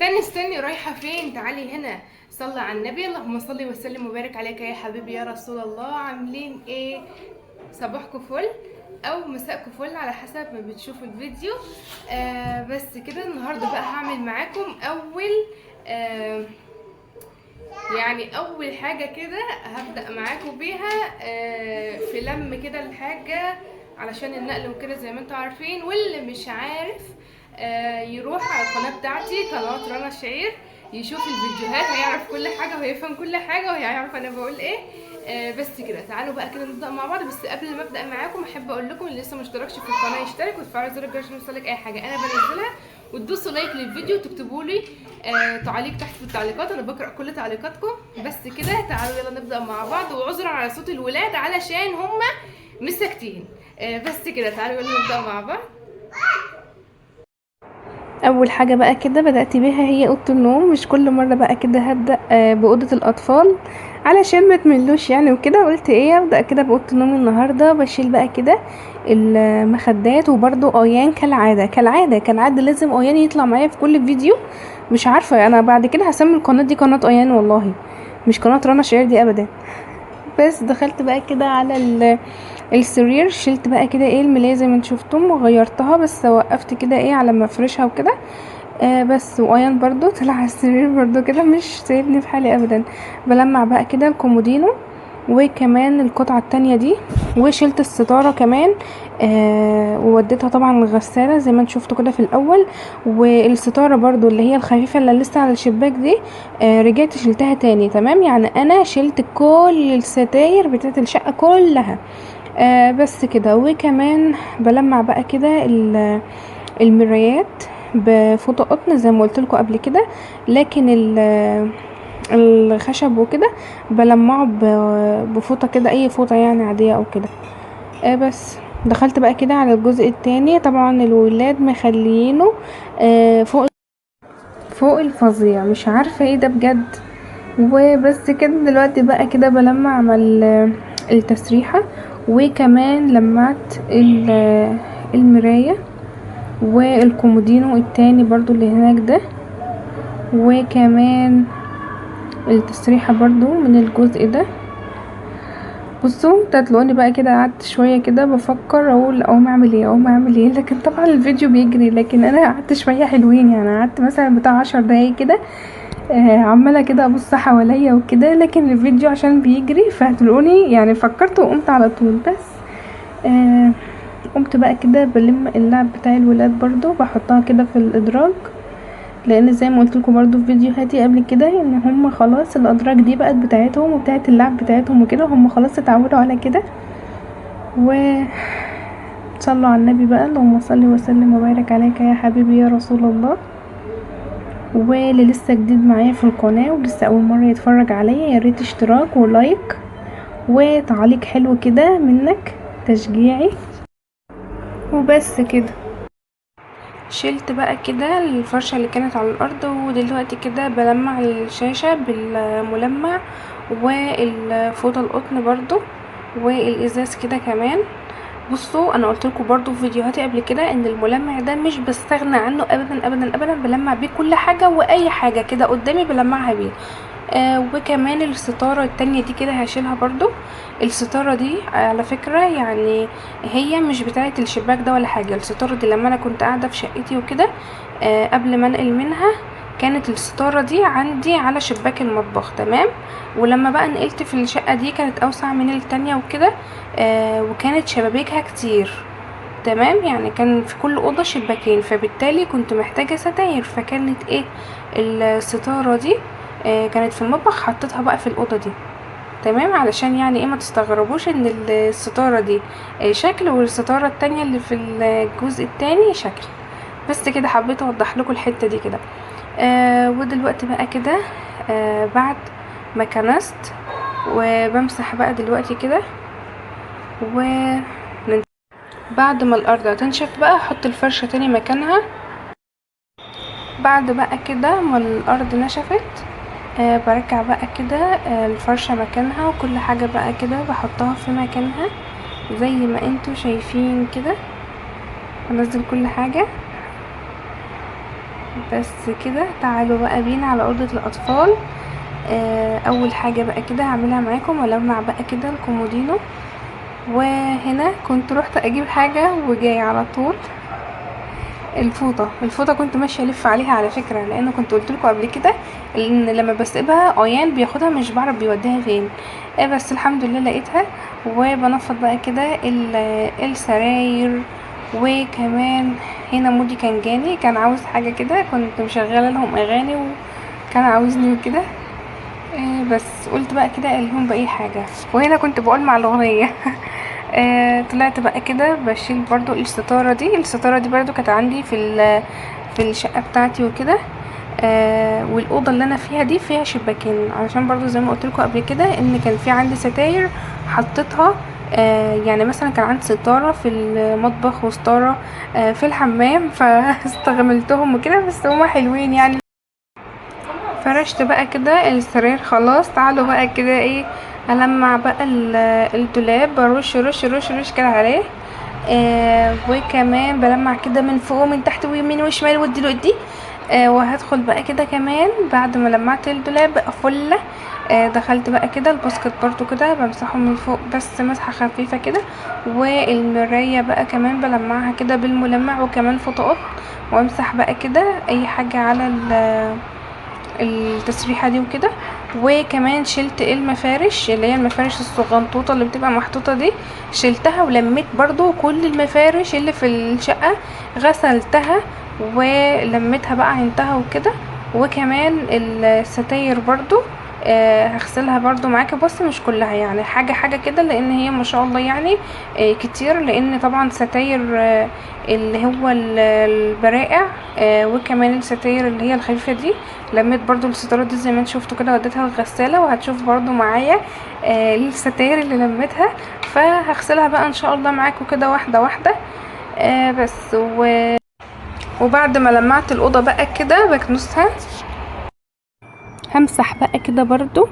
استني رايحة فين؟ تعالي هنا. صلى على النبي. اللهم صل وسلم وبارك عليك يا حبيبي يا رسول الله. عاملين ايه؟ صباحكم فل او مساءكم فل على حسب ما بتشوفوا الفيديو. بس كده النهارده بقى هعمل معاكم آه اول حاجة كده هبدأ معاكم بيها، في لم كده الحاجة علشان النقل وكده زي ما انتوا عارفين. واللي مش عارف يروح على القناة بتاعتي قناة رنا شعير، يشوف الفيديوهات، هيعرف كل حاجة وهيفهم كل حاجة وهيعرف انا بقول ايه. بس كده تعالوا بقى كده نبدأ مع بعض. بس قبل ما ابدأ معاكم احب اقول لكم اللي لسه مشتركش في القناة يشترك وتفعلوا زر الجرس عشان يوصلك اي حاجة انا بنزلها، وتدوسوا لايك للفيديو وتكتبوا لي تعليق تحت في التعليقات. انا بقرا كل تعليقاتكم. بس كده تعالوا يلا نبدا مع بعض، وعذرا على صوت الولاد علشان هم مش ساكتين. بس كده تعالوا يلا نبدا مع بعض. اول حاجه بقى كده بدات بيها هي اوضه النوم. مش كل مره بقى كده هبدا باوضه الاطفال علشان ما تملوش يعني وكده. قلت ايه ابدا كده باوضه النوم النهارده. بشيل بقى كده المخدات، وبرده ايان كالعاده لازم ايان يطلع معايا في كل فيديو. مش عارفه انا بعد كده هسمي القناه دي قناه ايان والله، مش قناه رنا شعير دي ابدا. بس دخلت بقى كده على السرير، شلت بقى كده ايه الملاية زي ما انتم شفتم وغيرتها، بس وقفت كده ايه على ما افرشها وكده. بس وايان برضو طلع على السرير برضو كده مش سايبني في حالي ابدا. بلمع بقى كده الكومودينو وكمان القطعة التانية دي، وشلت الستارة كمان. ووديتها طبعا الغسالة زي ما انت شفتوا كده في الاول. والستارة برضو اللي هي الخفيفة اللي لسه على الشباك دي رجعت شلتها تاني. تمام، يعني انا شلت كل الستاير بتاعت الشقة كلها. بس كده. وكمان بلمع بقى كده المرايات بفوطة قطن زي ما قلت لكم قبل كده، لكن الخشب وكده بلمعه بفوطة كده، اي فوطة يعني عادية او كده. بس دخلت بقى كده على الجزء التاني. طبعا الولاد مخليينه فوق الفظيع، مش عارفة ايه ده بجد. وبس كده دلوقتي بقى كده بلمع مع التسريحة، وكمان لمعت المراية والكومودينو التاني برضو اللي هناك ده، وكمان التسريحة برضو من الجزء ده. بصوا تلاقوني بقى كده قعدت شوية كده بفكر اقول اقوم اعمل ايه، لكن طبعا الفيديو بيجري. لكن انا قعدت شوية حلوين، يعني قعدت مثلا بتاع 10 دقايق كده عمالة كده ابص حواليا وكده، لكن الفيديو عشان بيجري فهتلاقوني يعني فكرت وقمت على طول. بس قمت بقى كده بلم اللعب بتاع الولاد برضو بحطها كده في الادراج، لان زي ما قلت لكم برضو في فيديوهاتي قبل كده ان هم خلاص الادراج دي بقت بتاعتهم وبتاعت اللعب بتاعتهم وكده، هم خلاص اتعودوا على كده. صلوا على النبي بقى. اللهم صل وسلم وبارك عليك يا حبيبي يا رسول الله. واللي لسه جديد معايا في القناه ولسه اول مره يتفرج عليا، يا ريت اشتراك ولايك وتعليق حلو كده منك تشجيعي. وبس كده شلت بقى كده الفرشة اللي كانت على الارض، ودلوقتي كده بلمع الشاشة بالملمع والفوطة القطن برضو والازاز كده كمان. بصوا انا قلت لكم برضو في فيديوهاتي قبل كده ان الملمع ده مش بستغنى عنه ابدا ابدا ابدا، بلمع بيه كل حاجة واي حاجة كده قدامي بلمعها بيه. وكمان الستارة التانية دي كده هشيلها برضو. الستارة دي على فكرة يعني هي مش بتاعة الشباك ده ولا حاجة. الستارة دي لما انا كنت قاعدة في شقتي وكده قبل ما انقل منها، كانت الستارة دي عندي على شباك المطبخ. تمام، ولما بقى نقلت في الشقة دي كانت اوسع من التانية وكده، وكانت شبابيكها كتير. تمام، يعني كان في كل اوضه شباكين، فبالتالي كنت محتاجه ستاير. فكانت ايه الستاره دي كانت في المطبخ، حطيتها بقى في الاوضه دي. تمام، علشان يعني ايه ما تستغربوش ان الستاره دي شكل والستاره التانية اللي في الجزء التاني شكل. بس كده حبيت اوضح لكم الحته دي كده. ودلوقتي بقى كده بعد ما كنست وبمسح بقى دلوقتي كده. بعد ما الارض هتنشف بقى احط الفرشة تاني مكانها. بعد بقى كده ما الارض نشفت برجع بقى كده الفرشة مكانها، وكل حاجة بقى كده بحطها في مكانها زي ما انتوا شايفين كده. انزل كل حاجة بس كده تعالوا بقى بينا على اوضه الاطفال. اول حاجه بقى كده هعملها معاكم ولمع بقى كده الكومودينو. وهنا كنت رحت اجيب حاجه وجاي على طول الفوطه كنت ماشيه الف عليها على فكره، لان كنت قلت لكم قبل كده ان لما بسيبها عيان بياخدها مش بعرف بيوديها فين. بس الحمد لله لقيتها. وبنفض بقى كده السراير. وكمان هنا مودي كان جاني كان عاوز حاجه كده، كنت مشغله لهم اغاني وكان عاوزني وكده. بس قلت بقى كده الهم باي حاجه، وهنا كنت بقول مع الاغنيه. طلعت بقى كده بشيل برضو الستاره دي برضو كانت عندي في الشقه بتاعتي وكده. والاوضه اللي انا فيها دي فيها شباكين، علشان برضو زي ما قلت لكم قبل كده ان كان في عندي ستاير حطيتها. يعني مثلا كان عندي ستاره في المطبخ وستاره في الحمام فاستغملتهم وكده، بس هما حلوين يعني. فرشت بقى كده السرير خلاص. تعالوا بقى كده ايه، ألمع بقى الدولاب، برش رش رش رش كده عليه. وكمان بلمع كده من فوق ومن تحت ويمين وشمال ودي ودي. وهدخل بقى كده كمان بعد ما لمعت الدولاب بقى فله. دخلت بقى كده الباسكت برضو كده بمسحه من فوق بس مسحه خفيفه كده. والمرايه بقى كمان بلمعها كده بالملمع وكمان فوطه قط. وامسح بقى كده اي حاجه على التسريحه دي وكده. وكمان شلت المفارش اللي هي المفارش الصغنطوطه اللي بتبقى محطوطه دي، شلتها ولميت برضو كل المفارش اللي في الشقه، غسلتها ولميتها بقى عينتها وكده. وكمان الستاير برضو هغسلها برضو معاكي، بص مش كلها يعني حاجة حاجة كده، لان هي ما شاء الله يعني كتير، لان طبعا ستاير اللي هو البرائع. وكمان الستاير اللي هي الخفيفة دي لميت برضو الستارة دي زي ما انت شفتوا كده وديتها الغسالة، وهتشوف برضو معايا الستاير اللي لميتها. فهغسلها بقى ان شاء الله معاكم كده واحدة واحدة. بس وبعد ما لمعت الأوضة بقى كده بكنسها. همسح بقى كده برضو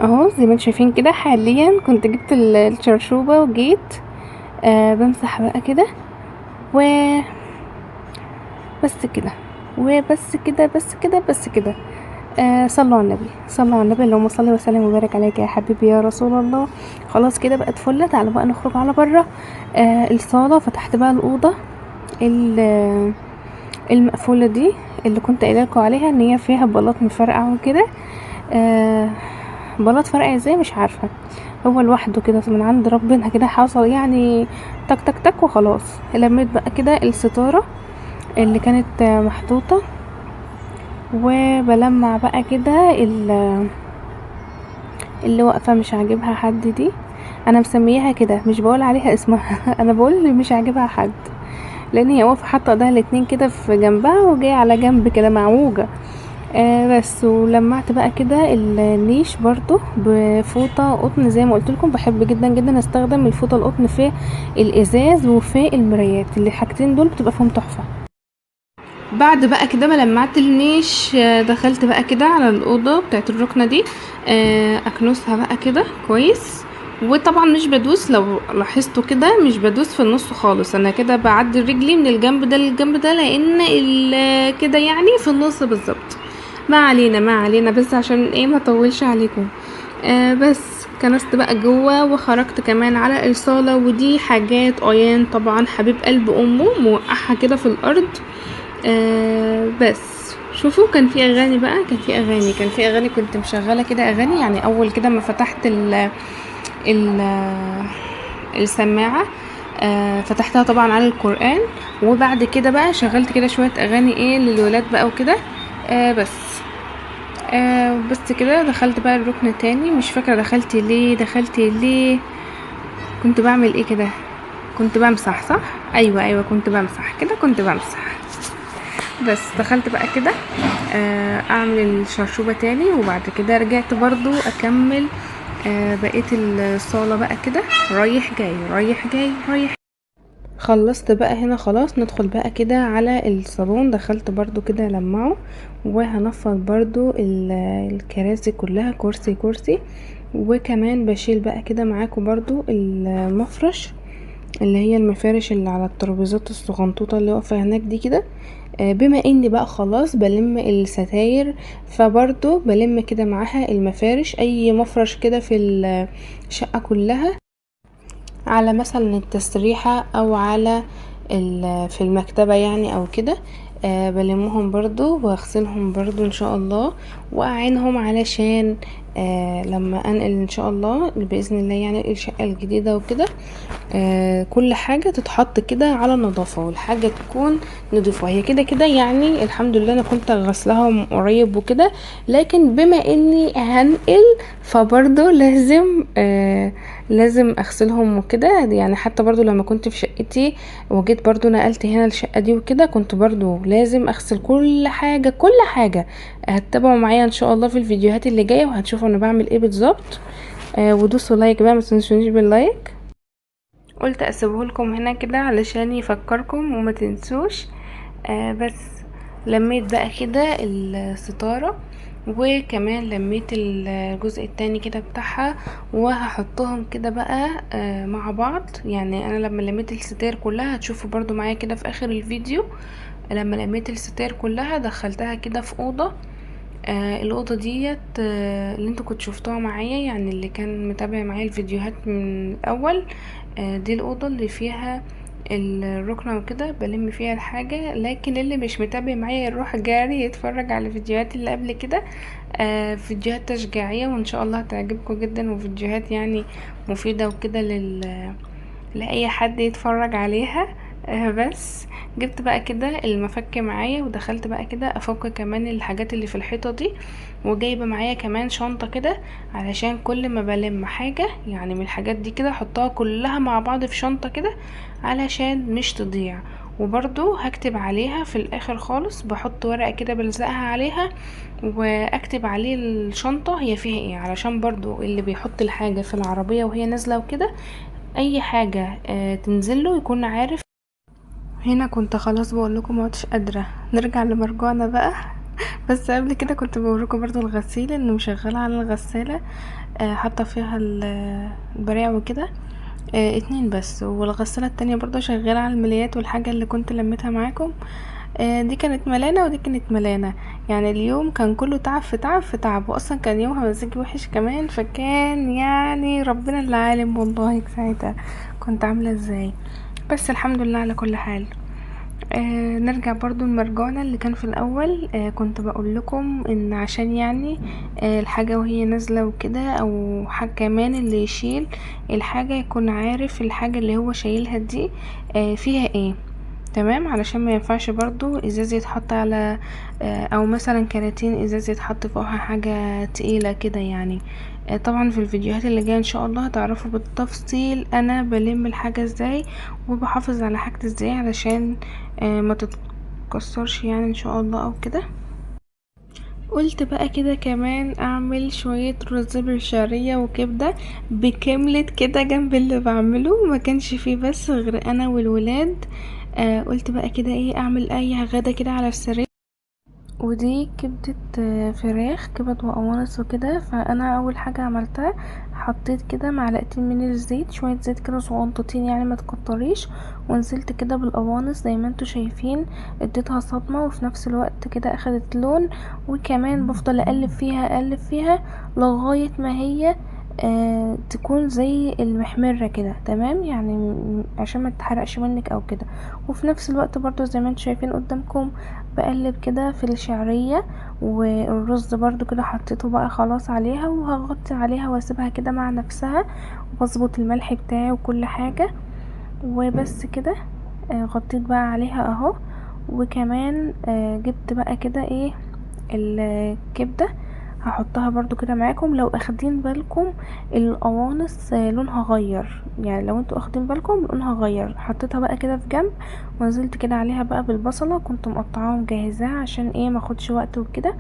اهو زي ما انتم شايفين كده. حاليا كنت جبت الشرشوبة وجيت بمسح بقى كده و بس كده وبس كده بس كده بس كده. صلوا على النبي، صلوا على النبي، اللهم صل وسلم وبارك عليك يا حبيبي يا رسول الله. خلاص كده بقت فله. تعالوا بقى نخرج على بره الصاله. فتحت بقى الاوضه المقفوله دي اللي كنت قايله لكم عليها ان هي فيها بلاط مفرقع وكده. بلاط فرقع ازاي مش عارفه، هو لوحده كده من عند ربنا كده حصل يعني، تك تك تك وخلاص. لميت بقى كده الستاره اللي كانت محطوطه. وبلمع بقى كده اللي واقفه مش عاجبها حد دي، انا مسمياها كده مش بقول عليها اسمها انا بقول اللي مش عاجبها حد، لان هي واقفه حاطه ايدها الاتنين كده في جنبها وجايه على جنب كده معوجه. بس ولمعت بقى كده النيش برضو بفوطه قطن زي ما قلت لكم. بحب جدا جدا استخدم الفوطه القطن في الازاز وفي المرايات، اللي حاجتين دول بتبقى فيهم تحفه. بعد بقى كده ما لمعت النيش دخلت بقى كده على الاوضه بتاعت الركنه دي اكنسها بقى كده كويس. وطبعا مش بدوس، لو لاحظتوا كده مش بدوس في النص خالص، انا كده بعدي رجلي من الجنب ده للجنب ده، لان كده يعني في النص بالظبط. ما علينا ما علينا، بس عشان ايه ما اطولش عليكم. بس كنست بقى جوه وخرجت كمان على الصاله. ودي حاجات ايان طبعا حبيب قلب امه موقعها كده في الارض. بس شوفوا كان في اغاني بقى، كان في اغاني كنت مشغله كده اغاني يعني. اول كده ما فتحت ال السماعه فتحتها طبعا على القرآن. وبعد كده بقى شغلت كده شويه اغاني ايه للولاد بقى وكده. بس كده دخلت بقى الركن تاني. مش فاكره دخلت ليه كنت بعمل ايه كده، كنت بمسح صح. ايوه كنت بمسح كده، كنت بمسح. بس دخلت بقى كده اعمل الشرشوبة تاني. وبعد كده رجعت برضو اكمل بقية الصالة بقى كده، رايح جاي رايح جاي رايح. خلصت بقى هنا خلاص. ندخل بقى كده على الصالون. دخلت برضو كده لمعه، وهنفض برضو الكراسي كلها كرسي كرسي. وكمان بشيل بقى كده معاكم برضو المفرش اللي هي المفارش اللي على الترابيزات الصغنطوطة اللي واقفة هناك دي كده. بما اني بقى خلاص بلم الستاير، فبرضو بلم كده معاها المفارش، اي مفرش كده في الشقة كلها، على مثلا التسريحة او على في المكتبة يعني او كده. بلمهم برضو واغسلهم برضو ان شاء الله، واعينهم علشان لما انقل ان شاء الله باذن الله يعني الشقة الجديدة وكده، كل حاجة تتحط كده على نظافة، والحاجة تكون نضيفة. هي كده كده يعني الحمد لله انا كنت غسلها من قريب وكده، لكن بما اني هنقل فبرضه لازم اغسلهم وكده يعني. حتى برضه لما كنت في شقتي وجيت برضه نقلت هنا الشقة دي وكده، كنت برضه لازم اغسل كل حاجة كل حاجة. هتتابعوا معايا ان شاء الله في الفيديوهات اللي جاية، وهتشوفوا انا بعمل ايه بالظبط. ودوسوا لايك بقى، ما تنسونيش باللايك. قلت اسيبه لكم هنا كده علشان يفكركم وما تنسوش. بس لميت بقى كده الستارة، وكمان لميت الجزء التاني كده بتاعها، وهحطهم كده بقى مع بعض. يعني انا لما لميت الستاير كلها هتشوفوا برضو معايا كده في اخر الفيديو، لما لميت الستاير كلها دخلتها كده في اوضة. الأوضة ديت اللي انتوا كنتوا شفتوها معايا، يعني اللي كان متابع معايا الفيديوهات من الأول. دي الأوضة اللي فيها الركنة وكده بلم فيها الحاجة. لكن اللي مش متابع معايا يروح جاري يتفرج على الفيديوهات اللي قبل كده، فيديوهات تشجيعية وان شاء الله هتعجبكم جدا، وفيديوهات يعني مفيدة وكده لأي حد يتفرج عليها. بس جبت بقى كده المفك معايا، ودخلت بقى كده افك كمان الحاجات اللي في الحيطة دي، وجايبة معايا كمان شنطة كده علشان كل ما بلم حاجة يعني من الحاجات دي كده احطها كلها مع بعض في شنطة كده علشان مش تضيع. وبرضو هكتب عليها في الاخر خالص، بحط ورقة كده بلزقها عليها واكتب عليه الشنطة هي فيها ايه، علشان برضو اللي بيحط الحاجة في العربية وهي نازلة وكده اي حاجة تنزله يكون عارف. هنا كنت خلاص بقول لكم ما عدتش قادره، نرجع لمرجوعنا بقى. بس قبل كده كنت بوريكم برضو الغسيل انه مشغله على الغساله، حاطه فيها البراع وكده، اتنين بس. والغساله التانية برضو شغاله على الملايات والحاجه اللي كنت لميتها معاكم. دي كانت ملانه ودي كانت ملانه. يعني اليوم كان كله تعب في تعب في تعب، واصلا كان يومها مزاجي وحش كمان، فكان يعني ربنا اللي عالم والله ساعتها كنت عامله ازاي. بس الحمد لله على كل حال. نرجع برضو المرجانة اللي كان في الأول. كنت بقول لكم إن عشان يعني الحاجة وهي نازلة وكده، أو حاجة كمان اللي يشيل الحاجة يكون عارف الحاجة اللي هو شايلها دي فيها ايه. تمام، علشان ما ينفعش برضو ازاز يتحط على او مثلا كراتين ازاز يتحط فوقها حاجة تقيلة كده يعني. طبعا في الفيديوهات اللي جايه ان شاء الله هتعرفوا بالتفصيل انا بلم الحاجة ازاي وبحافظ على حاجتي ازاي علشان ما تتكسرش يعني ان شاء الله او كده. قلت بقى كده كمان اعمل شوية رز بالشعرية وكبدة بكملت كده جنب اللي بعمله، ما كانش فيه بس غير انا والولاد. قلت بقى كده ايه اعمل اي غدا كده على السريع. ودي كبدة فراخ كبد وقوانص وكده. فانا اول حاجة عملتها حطيت كده معلقتين من الزيت، شوية زيت كده صغنطتين يعني ما تكتريش، ونزلت كده بالقوانص زي ما انتوا شايفين. اديتها صدمة وفي نفس الوقت كده اخدت لون. وكمان بفضل اقلب فيها اقلب فيها لغاية ما هي تكون زي المحمرة كده تمام يعني، عشان ما تتحرقش منك او كده. وفي نفس الوقت برضو زي ما انتوا شايفين قدامكم بقلب كده في الشعرية. والرز برضو كده حطيته بقى خلاص عليها، وهغطي عليها واسيبها كده مع نفسها، واظبط الملح بتاعي وكل حاجة. وبس كده غطيت بقى عليها اهو. وكمان جبت بقى كده ايه الكبدة هحطها برضو كده معاكم. لو اخدين بالكم القوانص لونها غير، يعني لو انتوا اخدين بالكم لونها غير. حطيتها بقى كده في جنب، ونزلت كده عليها بقى بالبصلة كنت مقطعاها ومجهزاها عشان ايه ماخدش وقت وكده.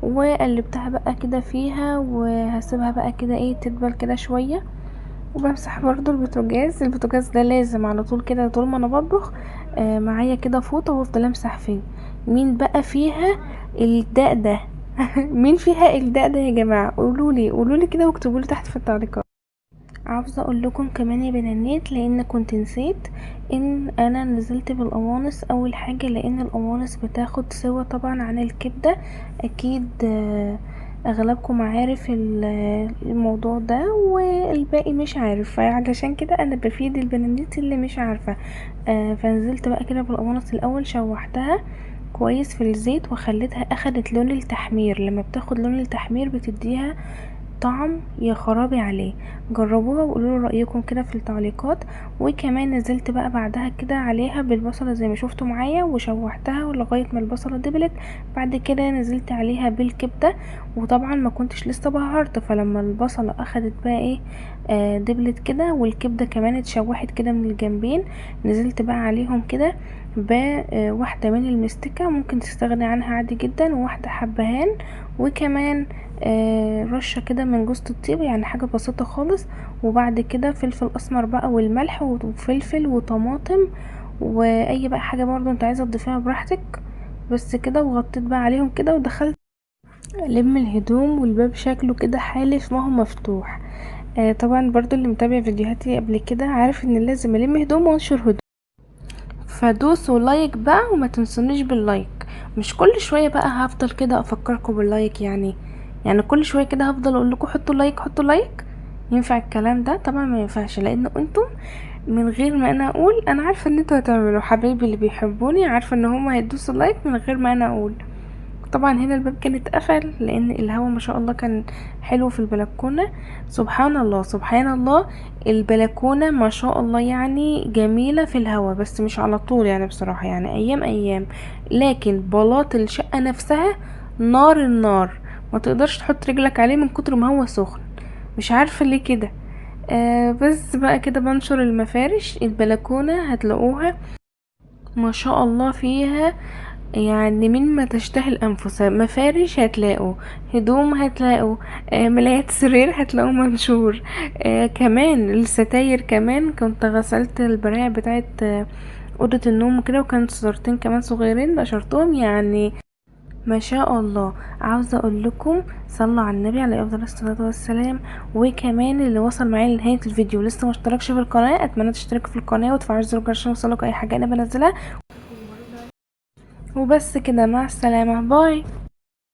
وقلبتها بقى كده فيها، وهسيبها بقى كده ايه تدبل كده شوية. وبمسح برضو البوتاجاز ده لازم على طول كده طول ما انا بطبخ معايا كده فوطة وافضل امسح فيه. مين بقى فيها الداء ده؟ مين فيها الداء ده يا جماعة؟ قولولي كده واكتبولي تحت في التعليقات. عاوزة اقول لكم كمان يا بنانيت، لان كنت نسيت ان انا نزلت بالقوانص اول حاجة، لان القوانص بتاخد سوا طبعا عن الكبدة. اكيد اغلبكم عارف الموضوع ده، والباقي مش عارف، فعلشان كده انا بفيد البنانيت اللي مش عارفة. فنزلت بقى كده بالقوانص الاول، شوحتها كويس في الزيت وخليتها اخدت لون التحمير. لما بتاخد لون التحمير بتديها طعم يا خرابي عليه. جربوها وقولوا رأيكم كده في التعليقات. وكمان نزلت بقى بعدها كده عليها بالبصلة زي ما شفتوا معايا، وشوحتها لغاية ما البصلة دبلت. بعد كده نزلت عليها بالكبدة، وطبعا ما كنتش لسه بهرت، فلما البصلة اخدت بقى ايه دبلت كده، والكبدة كمان اتشوحت كده من الجنبين، نزلت بقى عليهم كده بواحدة من المستكة، ممكن تستغني عنها عادي جدا، وواحدة حبهان، وكمان رشة كده من جوزة الطيب، يعني حاجة بسيطة خالص. وبعد كده فلفل اسمر بقى والملح وفلفل وطماطم، واي بقى حاجة برضو انت عايزة تضيفيها براحتك. بس كده، وغطيت بقى عليهم كده ودخلت الم الهدوم، والباب شكله كده حالف ما هو مفتوح. طبعا برضو اللي متابع فيديوهاتي قبل كده عارف ان لازم الم هدوم وانشر هدوم. فدوسوا لايك بقى وما تنسونيش باللايك. مش كل شوية بقى هفضل كده افكركم باللايك يعني كل شوية كده هفضل اقول لكم حطوا لايك حطوا لايك. ينفع الكلام ده؟ طبعا ما ينفعش، لان انتم من غير ما انا اقول، انا عارفة ان انتوا هتعملوا، حبايبي اللي بيحبوني عارفة ان هم هيدوسوا لايك من غير ما انا اقول. طبعا هنا الباب كان اتقفل لان الهوا ما شاء الله كان حلو في البلكونه. سبحان الله سبحان الله. البلكونه ما شاء الله يعني جميله في الهوا، بس مش على طول يعني بصراحه، يعني ايام ايام. لكن بلاط الشقه نفسها نار النار، ما تقدرش تحط رجلك عليه من كتر ما هو سخن. مش عارفه ليه كده. بس بقى كده بنشر المفارش. البلكونه هتلاقوها ما شاء الله فيها يعني مما تشتهي الانفس. مفارش هتلاقوا، هدوم هتلاقوا، ملايات سرير هتلاقوا منشور. كمان الستاير، كمان كنت غسلت البراعي بتاعت اوضه النوم كده، وكانت صورتين كمان صغيرين نشرتهم يعني ما شاء الله. عاوزه اقول لكم صلوا على النبي عليه افضل الصلاه والسلام. وكمان اللي وصل معايا لنهايه الفيديو لسه ما اشتركش في القناه، اتمنى تشتركوا في القناه وتفعلوا زر الجرس عشان يوصلكوا اي حاجه انا بنزلها. وبس كده، مع السلامه، باي.